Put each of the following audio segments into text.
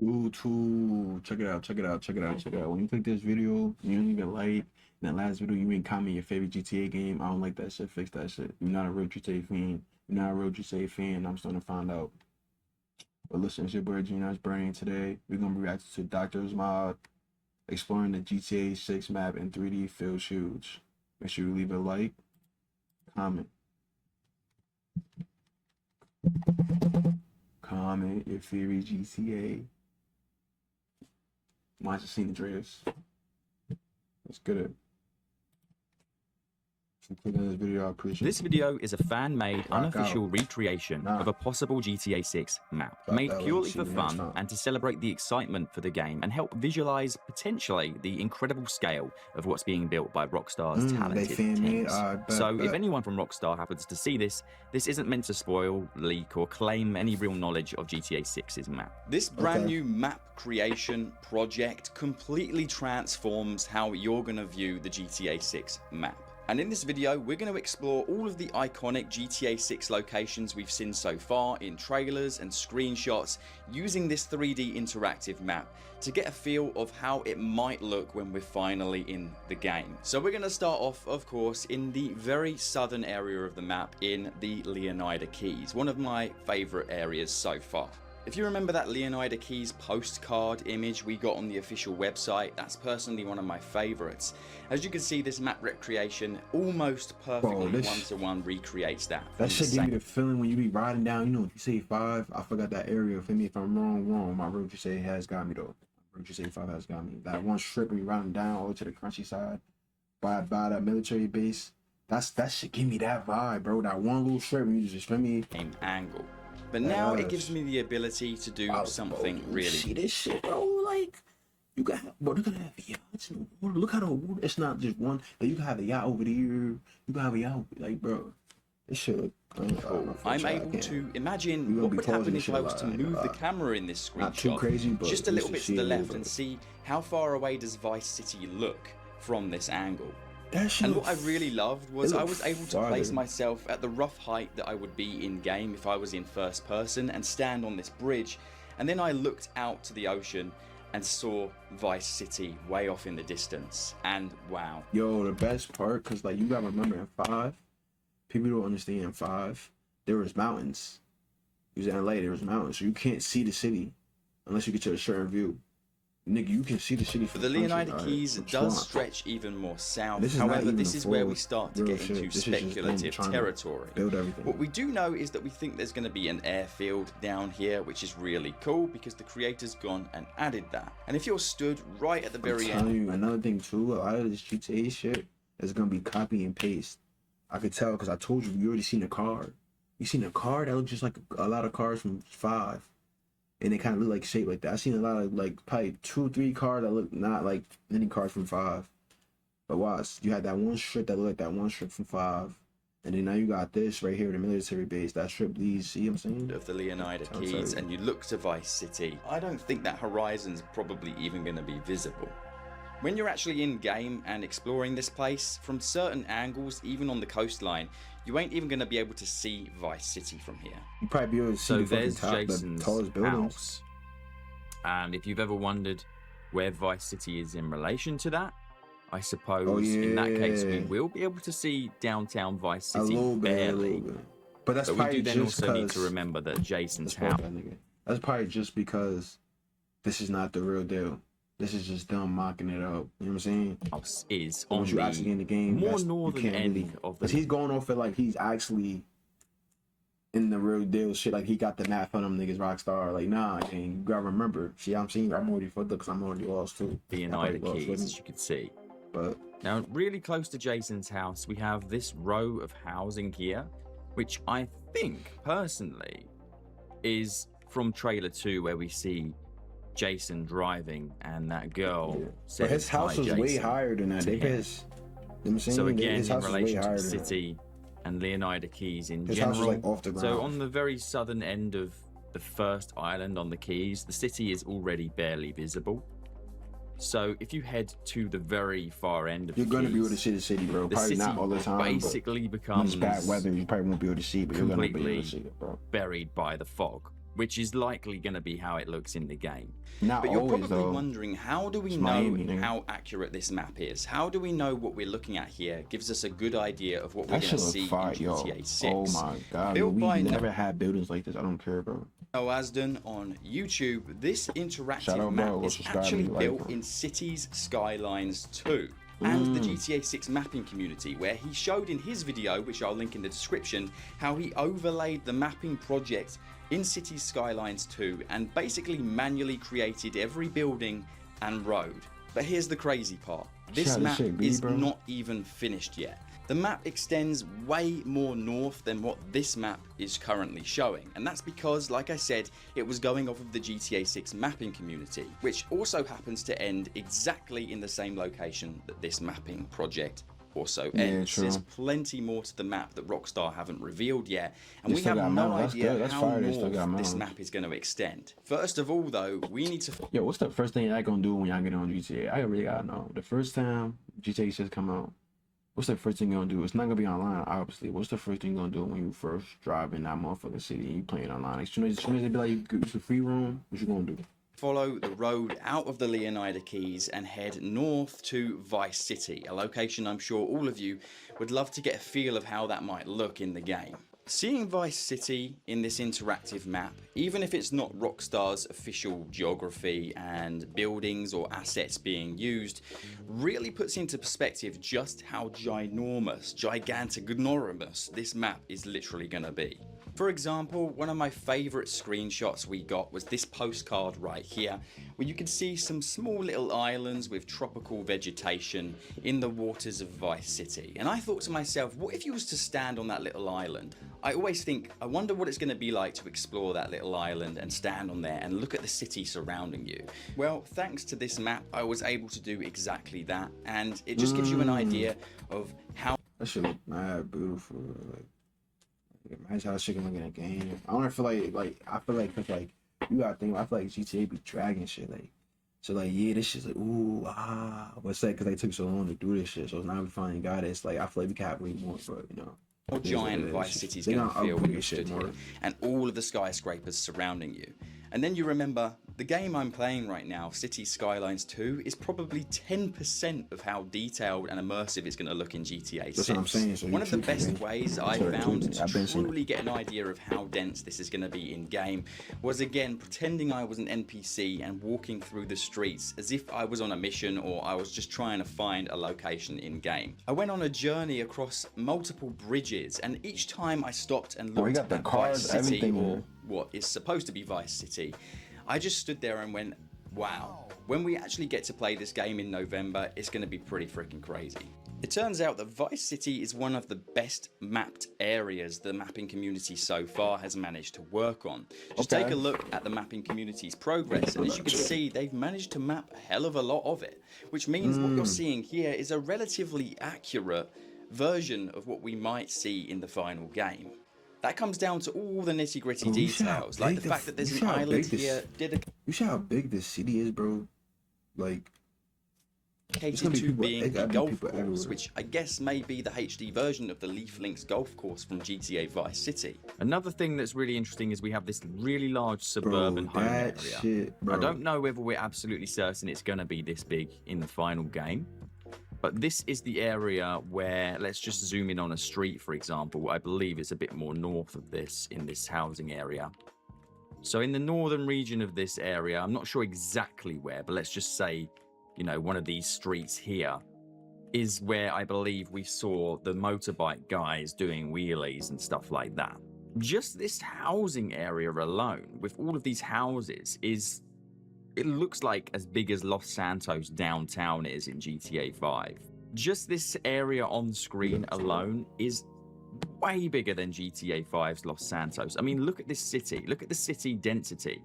YouTube. Check it out, check it out, check it out, check it out. When you click this video, you don't even like. In that last video, you ain't comment your favorite GTA game. I don't like that shit. Fix that shit. You're not a real GTA fan. You're not a real GTA fan. I'm starting to find out. But listen, it's your boy Gina's Brain. Today, we're gonna be reacting to Doctor's Mod, exploring the GTA 6 map in 3D feels huge. Make sure you leave a like, comment. Comment your favorite GTA. Watch the San Andreas. Let's get it. This video, I appreciate This video is a fan-made, unofficial recreation of a possible GTA 6 map, made purely for fun and to celebrate the excitement for the game and help visualize potentially the incredible scale of what's being built by Rockstar's talented teams. So if anyone from Rockstar happens to see this, this isn't meant to spoil, leak, or claim any real knowledge of GTA 6's map. This brand new map creation project completely transforms how you're going to view the GTA 6 map. And in this video, we're going to explore all of the iconic GTA 6 locations we've seen so far in trailers and screenshots using this 3D interactive map to get a feel of how it might look when we're finally in the game. So we're going to start off, of course, in the very southern area of the map in the Leonida Keys, one of my favorite areas so far. If you remember that Leonida Keys postcard image we got on the official website, that's personally one of my favorites. As you can see, this map recreation almost perfectly one-to-one recreates that. That shit give me the feeling when you be riding down, you know, if you say 5, I forgot that area. For me, if I'm wrong. My road you say has got me though. Road you say 5 has got me. That one strip when you riding down all to the crunchy side by that military base, that shit give me that vibe, bro. That one little strip when you just feel me. Same angle. But now it gives me the ability to do something really. See this shit, bro? Like, you got, bro, look at that yacht. Look how the water, it's not just one. Like, you can have a yacht over there. You can have a yacht, like, bro. This shit. I'm able to imagine what would happen if I was to move the camera in this screenshot too crazy, but just a little bit to the left and see how far away does Vice City look from this angle. And what I really loved was I was able to place myself at the rough height that I would be in game if I was in first person and stand on this bridge, and then I looked out to the ocean and saw Vice City way off in the distance, and wow. Yo, the best part, because like you gotta remember in 5, people don't understand in 5, there was mountains. It was in LA, there was mountains, so you can't see the city unless you get to a certain view. Nigga, you can see the city from the Leonida Keys does stretch even more south. However, this is where we start to get into speculative territory. What we do know is that we think there's going to be an airfield down here, which is really cool because the creator's gone and added that. And if you're stood right at the very end, another thing too, a lot of this GTA shit is going to be copy and paste. I could tell because I told you, you already seen a car. You seen a car that looks just like a lot of cars from 5. And they kind of look like shaped like that. I've seen a lot of like probably 2-3 cars that look not like any cars from 5. But watch, you had that one strip that looked like that one strip from 5. And then now you got this right here, the military base. That strip leads, see what I'm saying? Of the Leonida Keys, and you look to Vice City. I don't think that horizon's probably even going to be visible. When you're actually in game and exploring this place, from certain angles, even on the coastline, you ain't even going to be able to see Vice City from here. You probably be able to see the tallest buildings. House. And if you've ever wondered where Vice City is in relation to that, I suppose in that case we will be able to see downtown Vice City barely. But that's we do then also need to remember that Jason's house. That's probably just because this is not the real deal. This is just them mocking it up. You know what I'm saying? House is on you actually in the game, more northern end of the. Because he's going off it like he's actually in the real deal shit. Like he got the map for them niggas Rockstar. Like nah, and you gotta remember. See, I'm saying I'm already fucked up because I'm already lost too. Leonida Keys, as you can see. But now, really close to Jason's house, we have this row of housing here, which I think personally is from trailer 2, where we see Jason driving and that girl says, but his house was way higher than that. So again, in relation to the city and Leonida Keys in general, like off the ground. So on the very southern end of the first island on the Keys, the city is already barely visible. So if you head to the very far end of you're going to be able to see the city, bro. Probably not all the time. Basically becomes bad weather. You probably won't be able to see, but you're going to be able to see it, bro. Buried by the fog, which is likely going to be how it looks in the game. Not but you're always, probably though. wondering, how do we It's know Miami, how accurate this map is? How do we know what we're looking at here gives us a good idea of what we're going to see in GTA 6? Oh my god, Built we by never had buildings like this. I don't care, bro. Asden on YouTube, this interactive out, map bro. is actually built in Cities Skylines 2 and the GTA 6 mapping community, where he showed in his video, which I'll link in the description, how he overlaid the mapping project in Cities Skylines 2 and basically manually created every building and road. But here's the crazy part. This map is not even finished yet. The map extends way more north than what this map is currently showing, and that's because, like I said, it was going off of the GTA 6 mapping community, which also happens to end exactly in the same location that this mapping project also ends. There's plenty more to the map that Rockstar haven't revealed yet, and we have no idea how north this map is going to extend. First of all, though, we need to... Yo, what's the first thing y'all gonna do when y'all get on GTA? I really gotta know. The first time GTA 6 come out, what's the first thing you're gonna do? It's not gonna be online, obviously. What's the first thing you're gonna do when you first drive in that motherfucking city and you playing online? As soon as they be like, it's a free room, what you gonna do? Follow the road out of the Leonida Keys and head north to Vice City, a location I'm sure all of you would love to get a feel of how that might look in the game. Seeing Vice City in this interactive map, even if it's not Rockstar's official geography and buildings or assets being used, really puts into perspective just how ginormous, gigantic-enormous this map is literally going to be. For example, one of my favourite screenshots we got was this postcard right here, where you can see some small little islands with tropical vegetation in the waters of Vice City. And I thought to myself, what if you was to stand on that little island? I always think, I wonder what it's going to be like to explore that little island and stand on there and look at the city surrounding you. Well, thanks to this map, I was able to do exactly that, and it just gives you an idea of how... That shit look mad beautiful. Imagine how shit can look in a game. I don't feel like I feel like, cause like you gotta think. I feel like GTA be dragging shit like. So like yeah, this shit's like ooh but it's like cause they took so long to do this shit. So now we finally got it. It's like I feel like we can have way more, but you know. How giant Vice City's going to feel when you stood here, and all of the skyscrapers surrounding you. And then you remember, the game I'm playing right now, Cities Skylines 2, is probably 10% of how detailed and immersive it's going to look in GTA 6. That's what I'm saying. So one of the best ways I found to truly get an idea of how dense this is going to be in game was, again, pretending I was an NPC and walking through the streets as if I was on a mission or I was just trying to find a location in game. I went on a journey across multiple bridges, and each time I stopped and looked at Vice City, or what is supposed to be Vice City, I just stood there and went, wow. When we actually get to play this game in November, it's going to be pretty freaking crazy. It turns out that Vice City is one of the best mapped areas the mapping community so far has managed to work on. Just take a look at the mapping community's progress, and as you can see, they've managed to map a hell of a lot of it, which means what you're seeing here is a relatively accurate version of what we might see in the final game. That comes down to all the nitty-gritty details, like the fact that there's an island here. You see how big this city is, bro? Like, dedicated to being a golf course, which I guess may be the HD version of the Leaf Links golf course from GTA Vice City. Another thing that's really interesting is we have this really large suburban home area. I don't know whether we're absolutely certain it's going to be this big in the final game. But this is the area where, let's just zoom in on a street, for example. I believe it's a bit more north of this, in this housing area. So in the northern region of this area, I'm not sure exactly where, but let's just say, you know, one of these streets here is where I believe we saw the motorbike guys doing wheelies and stuff like that. Just this housing area alone, with all of these houses, it looks like as big as Los Santos downtown is in GTA 5. Just this area on screen alone is way bigger than GTA 5's Los Santos. I mean, look at this city. Look at the city density.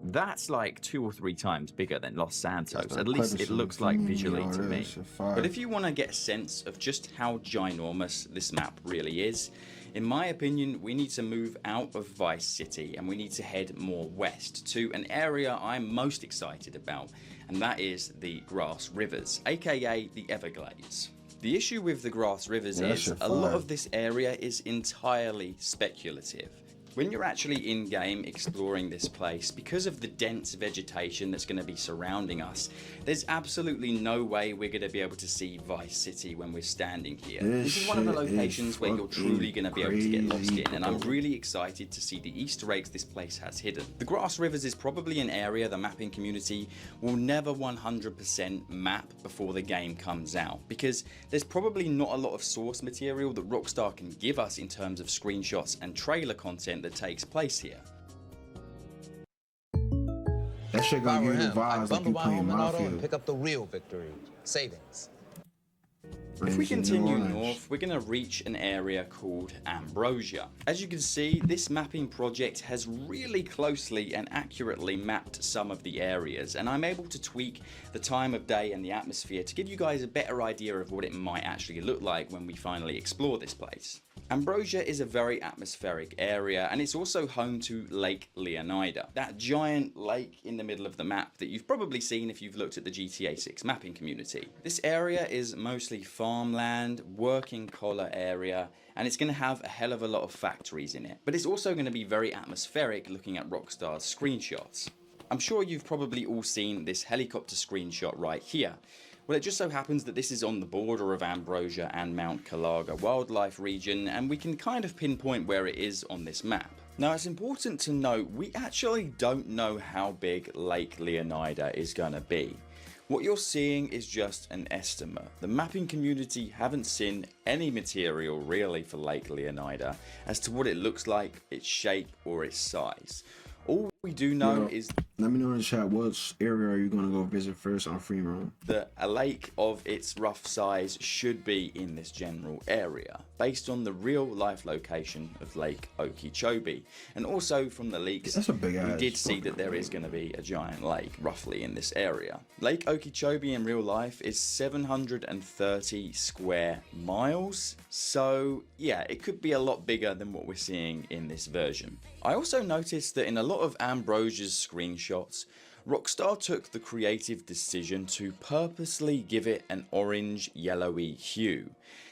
That's like 2 or 3 times bigger than Los Santos. At least it looks like visually to me. But if you want to get a sense of just how ginormous this map really is, in my opinion, we need to move out of Vice City and we need to head more west to an area I'm most excited about, and that is the Grass Rivers, aka the Everglades. The issue with the Grass Rivers is a lot of this area is entirely speculative. When you're actually in-game exploring this place, because of the dense vegetation that's going to be surrounding us, there's absolutely no way we're going to be able to see Vice City when we're standing here. This is one of the locations where you're truly going to be able to get lost in, and I'm really excited to see the Easter eggs this place has hidden. The Grass Rivers is probably an area the mapping community will never 100% map before the game comes out, because there's probably not a lot of source material that Rockstar can give us in terms of screenshots and trailer content that takes place here. That shit gonna give you the vibes like you playing Mafia. And pick up the real victory savings. If we continue north, we're going to reach an area called Ambrosia. As you can see, this mapping project has really closely and accurately mapped some of the areas, and I'm able to tweak the time of day and the atmosphere to give you guys a better idea of what it might actually look like when we finally explore this place. Ambrosia is a very atmospheric area, and it's also home to Lake Leonida, that giant lake in the middle of the map that you've probably seen if you've looked at the GTA 6 mapping community. This area is mostly farmland, working collar area, and it's going to have a hell of a lot of factories in it. But it's also going to be very atmospheric looking at Rockstar's screenshots. I'm sure you've probably all seen this helicopter screenshot right here. Well, it just so happens that this is on the border of Ambrosia and Mount Calaga Wildlife Region, and we can kind of pinpoint where it is on this map. Now, it's important to note we actually don't know how big Lake Leonida is going to be. What you're seeing is just an estimate. The mapping community haven't seen any material really for Lake Leonida as to what it looks like, its shape or its size. All we do know is... Let me know in the chat, what area are you going to go visit first on free roam? That a lake of its rough size should be in this general area, based on the real life location of Lake Okeechobee. And also from the leaks, we did see that there is going to be a giant lake roughly in this area. Lake Okeechobee in real life is 730 square miles. So yeah, it could be a lot bigger than what we're seeing in this version. I also noticed that in a lot of Ambrosia's screenshots, Rockstar took the creative decision to purposely give it an orange yellowy hue,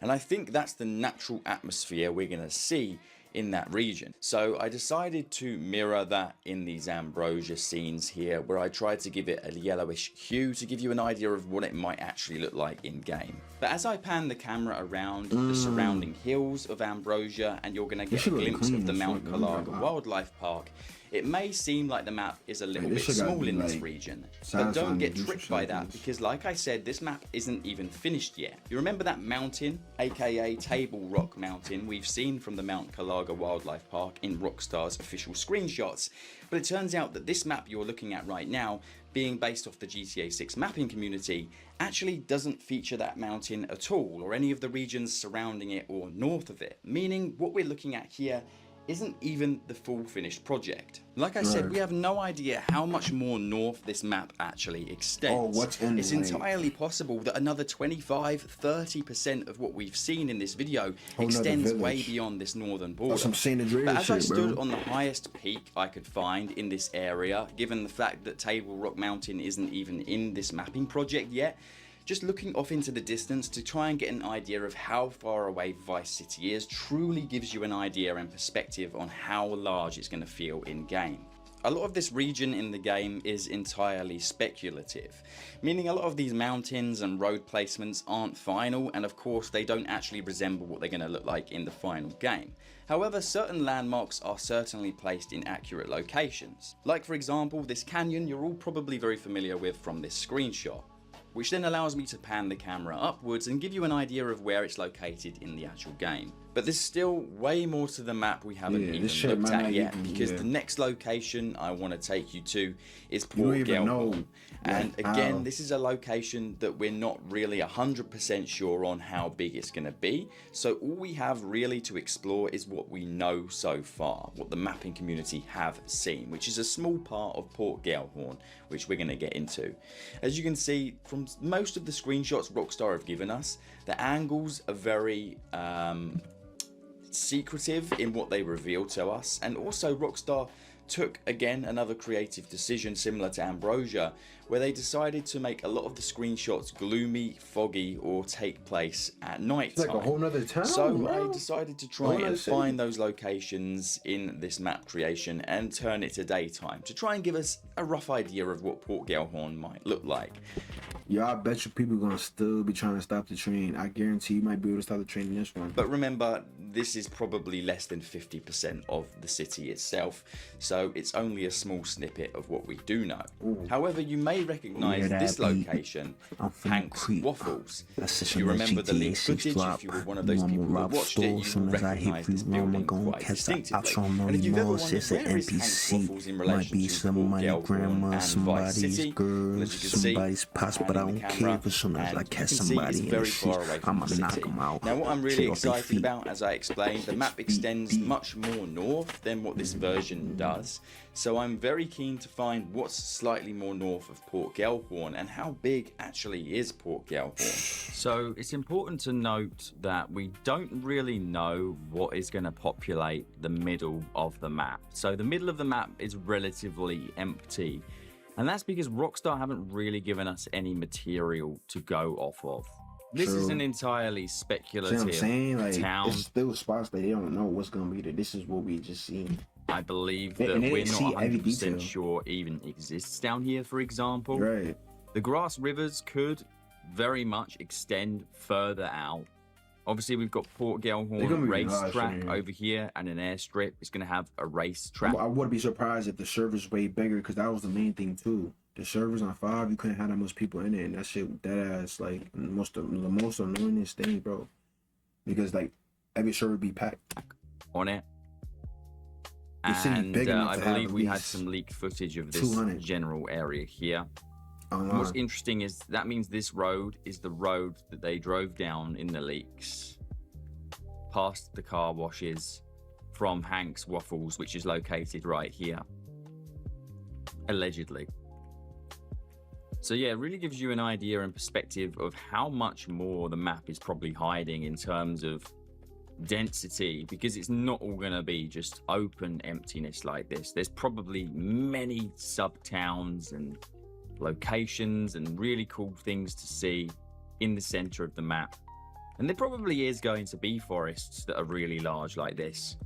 and I think that's the natural atmosphere we're going to see in that region. So I decided to mirror that in these Ambrosia scenes here, where I tried to give it a yellowish hue to give you an idea of what it might actually look like in game. But as I pan the camera around the surrounding hills of Ambrosia, and you're going to get a glimpse of the Mount Calaga Wildlife Park, it may seem like the map is a little bit small in this region, but don't get tricked by that, because like I said, this map isn't even finished yet. You remember that mountain, aka Table Rock Mountain, we've seen from the Mount Calaga Wildlife Park in Rockstar's official screenshots, but it turns out that this map you're looking at right now, being based off the GTA 6 mapping community, actually doesn't feature that mountain at all, or any of the regions surrounding it or north of it, meaning what we're looking at here isn't even the full finished project. Like I said, we have no idea how much more north this map actually extends. It's entirely possible that another 25-30% of what we've seen in this video extends way beyond this northern border. But as I stood on the highest peak I could find in this area, given the fact that Table Rock Mountain isn't even in this mapping project yet, just looking off into the distance to try and get an idea of how far away Vice City is truly gives you an idea and perspective on how large it's going to feel in game. A lot of this region in the game is entirely speculative, meaning a lot of these mountains and road placements aren't final, and of course they don't actually resemble what they're going to look like in the final game. However, certain landmarks are certainly placed in accurate locations. Like for example, this canyon you're all probably very familiar with from this screenshot, which then allows me to pan the camera upwards and give you an idea of where it's located in the actual game. But there's still way more to the map we haven't even looked at yet, because the next location I want to take you to is Port Gelhorn. And again, this is a location that we're not really 100% sure on how big it's going to be, so all we have really to explore is what we know so far, what the mapping community have seen, which is a small part of Port Gelhorn, which we're going to get into. As you can see from most of the screenshots Rockstar have given us, the angles are very secretive in what they reveal to us, and also Rockstar took, again, another creative decision similar to Ambrosia, where they decided to make a lot of the screenshots gloomy, foggy, or take place at night time. It's like a whole nother town, So bro. I decided to try and find those locations in this map creation and turn it to daytime to try and give us a rough idea of what Port Gellhorn might look like. Yeah, I bet you people gonna still be trying to stop the train. I guarantee you might be able to stop the train in this one. But remember, this is probably less than 50% of the city itself, so it's only a small snippet of what we do know. Ooh. However, you may recognise this location, Hank's Waffles. If you remember the leaked footage, if you were one of those people who watched it, you will recognise this building quite distinctively. And if you've ever wondered where is Hank's Waffles in relation to Port Gellhorn and Vice City, well, as you can see, I don't care as soon as I catch somebody in the street, I'ma knock them out. Now what I'm really excited about, as I explained, the map extends much more north than what this version does. So I'm very keen to find what's slightly more north of Port Gellhorn and how big actually is Port Gellhorn. So it's important to note that we don't really know what is going to populate the middle of the map. So the middle of the map is relatively empty. And that's because Rockstar haven't really given us any material to go off of. This is an entirely speculative town. It's still spots that they don't know what's going to be there. This is what we just seen. I believe that we're not 100% sure even exists down here, for example. Right. The grass rivers could very much extend further out. Obviously, we've got Port Gellhorn racetrack over here and an airstrip. It's going to have a racetrack. I wouldn't be surprised if the server's way bigger, because that was the main thing too. The servers on 5, you couldn't have that much people in it, and that shit, that ass, like the most annoyingest thing, bro. Because like every server be packed on it. And I believe we had some leaked footage of this general area here. What's interesting is that means this road is the road that they drove down in the leaks, past the car washes from Hank's Waffles, which is located right here, allegedly. So yeah, it really gives you an idea and perspective of how much more the map is probably hiding in terms of density, because it's not all going to be just open emptiness like this. There's probably many sub-towns and locations and really cool things to see in the center of the map. And there probably is going to be forests that are really large like this,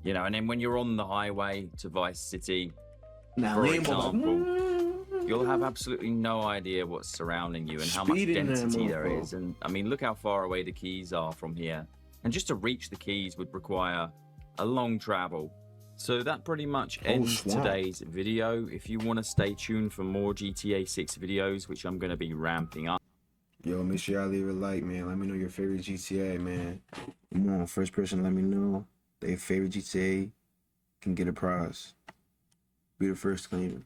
you know. And then when you're on the highway to Vice City, for example, you'll have absolutely no idea what's surrounding you and how much density there is. And I mean, look how far away the keys are from here, and just to reach the keys would require a long travel. So that pretty much ends today's video. If you want to stay tuned for more GTA 6 videos, which I'm going to be ramping up. Yo, make sure y'all leave a like, man. Let me know your favorite GTA, man. Come on, first person, let me know their favorite GTA, can get a prize. Be the first claimer.